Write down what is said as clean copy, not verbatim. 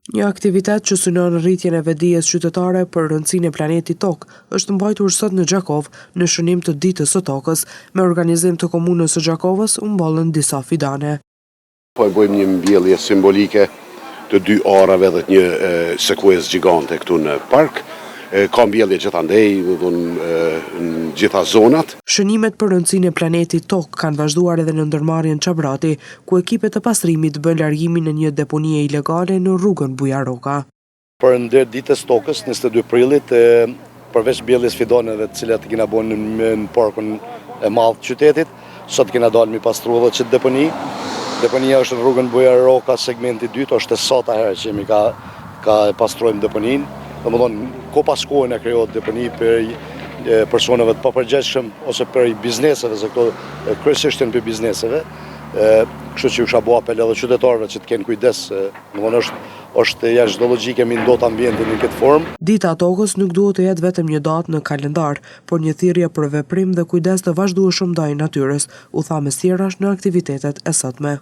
Një aktivitet që synon rritjen e vetdijes qytetare për rëndësinë e planetit Tokë është mbajtur sot në Gjakov në shënim të Ditës së Tokës. Me organizim të komunës së Gjakovës u mbollën disa fidane. Po e bëjmë një mbjellje simbolike të 2 arave dhe një sekues gjigante këtu në park. Ka mbjellje gjithandej në gjitha zonat. Shënimet për rëndësinë e planetit Tokë kanë vazhduar edhe në ndërmarrjen Çabrati, ku ekipet të pastrimit bën largimin në një deponie ilegale në rrugën Bujaroka. Për ndër ditës Tokës, 22 prillit, përveç mbjelljes fidaneve të cilat kena bën në parkun e madh të qytetit, sot kena dalë mi pastru edhe çet deponi. Deponia është në rrugën Bujaroka, segmenti 2, është e sata herë që jemi ka pastrojmë deponinë. Domethënë, ko pas kohën e krijohet deponi për personave të papërgjegjshëm ose për bizneseve, se këto kryesisht janë për bizneseve. Kështu që kisha bëu apel edhe qytetarëve që të kenë kujdes, domethënë është jashtë çdo logjike mi ndot ambientin në këtë formë. Dita e Tokës nuk duhet të jetë vetëm një datë në kalendar, por një thirrje për veprim dhe kujdes të vazhdueshëm ndaj natyrës, u tha Mesirash në aktivitetet e sotme.